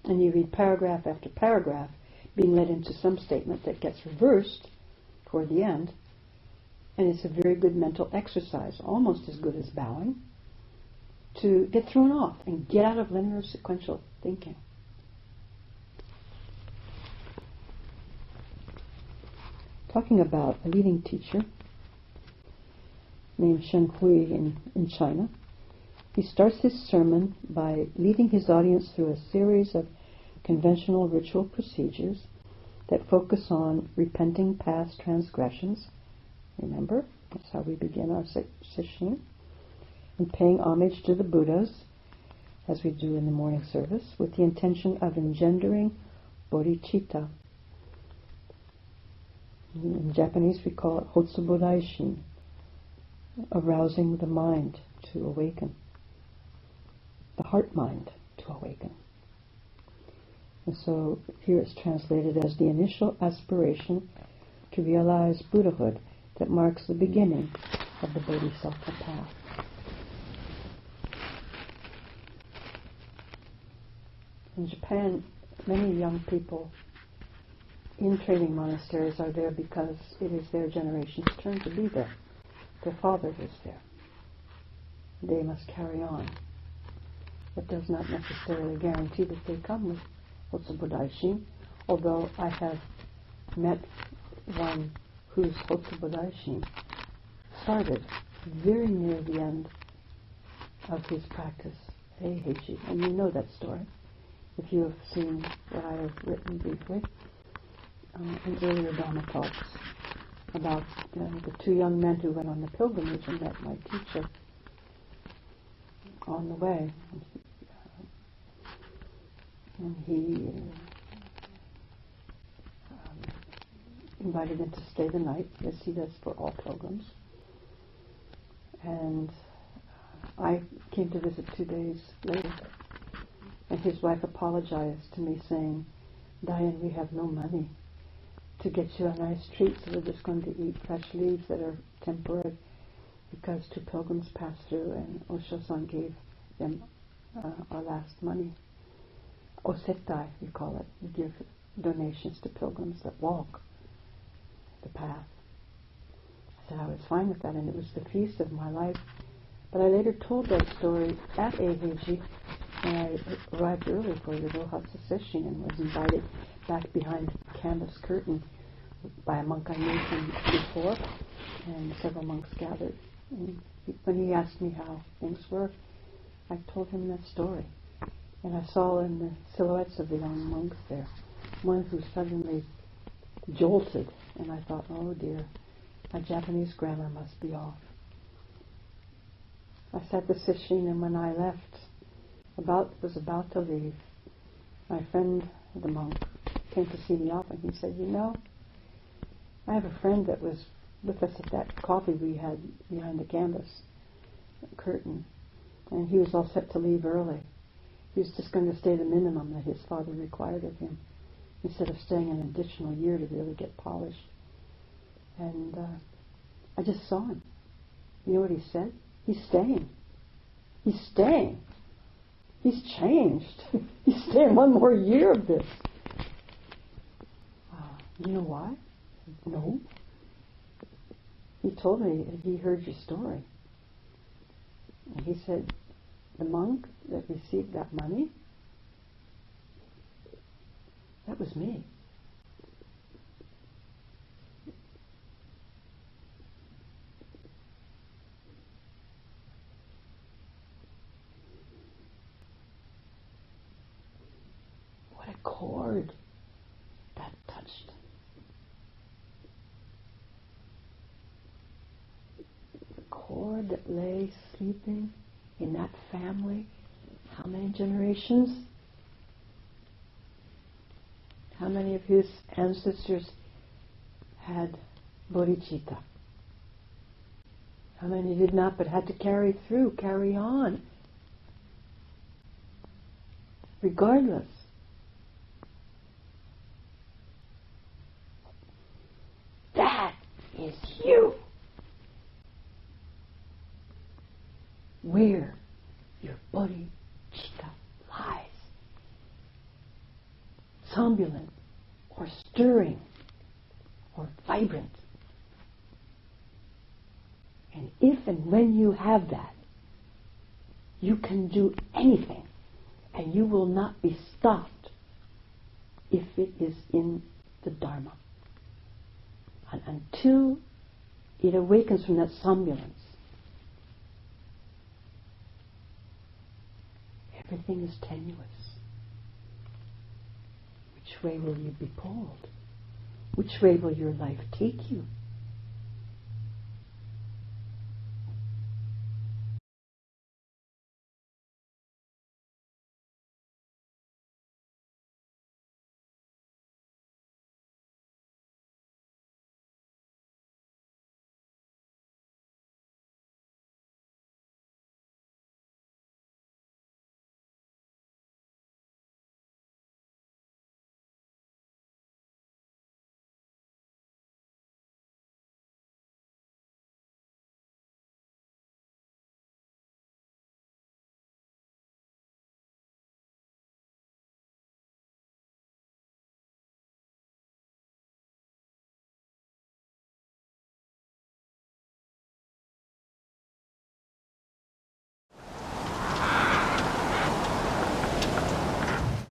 And you read paragraph after paragraph, being led into some statement that gets reversed toward the end. And it's a very good mental exercise, almost as good as bowing, to get thrown off and get out of linear sequential thinking. Talking about a leading teacher named Shen Hui in China, he starts his sermon by leading his audience through a series of conventional ritual procedures that focus on repenting past transgressions. Remember, that's how we begin our sesshin. And paying homage to the Buddhas, as we do in the morning service, with the intention of engendering Bodhichitta. In Japanese we call it Hotsubo Daishin, arousing the mind to awaken, the heart mind to awaken. And so here it's translated as the initial aspiration to realize Buddhahood that marks the beginning of the Bodhisattva path. In Japan, many young people in training monasteries are there because it is their generation's turn to be there. Their father was there. They must carry on. It does not necessarily guarantee that they come with Hotsubo Daishin, although I have met one whose Hotsubo Daishin started very near the end of his practice, Eiheiji, and you know that story if you have seen what I have written briefly in earlier Dharma talks about the two young men who went on the pilgrimage and met my teacher on the way. And he invited them to stay the night, as he does for all pilgrims. And I came to visit 2 days later, and his wife apologized to me saying, "Daien, we have no money to get you a nice treat, so we're just going to eat fresh leaves that are temporary because two pilgrims passed through and Osho-san gave them our last money." Osetai, we call it. We give donations to pilgrims that walk the path. I said I was fine with that, and it was the feast of my life. But I later told that story at Eiheiji when I arrived early for the Rohatsu Sesshin and was invited back behind the canvas curtain by a monk I knew from before, and several monks gathered. And when he asked me how things were, I told him that story. And I saw in the silhouettes of the young monks there one who suddenly jolted, and I thought, oh dear, my Japanese grammar must be off. I said the sesshin, and when I left, was about to leave, my friend, the monk, came to see me off, and he said, I have a friend that was with us at that coffee we had behind the canvas curtain, and he was all set to leave early. He was just going to stay the minimum that his father required of him, instead of staying an additional year to really get polished. And I just saw him. You know what he said? He's staying. He's staying. He's changed. He's staying one more year of this. You know why? No. He told me he heard your story. And he said, the monk that received that money, that was me. What a chord that touched. The chord that lay sleeping in that family, how many generations? How many of his ancestors had bodhicitta? How many did not, but had to carry through, carry on, regardless? That is you. Where your bodhicitta lies. somnolent or stirring or vibrant. And if and when you have that, you can do anything, and you will not be stopped if it is in the Dharma. And until it awakens from that somnolence, everything is tenuous. Which way will you be pulled? Which way will your life take you?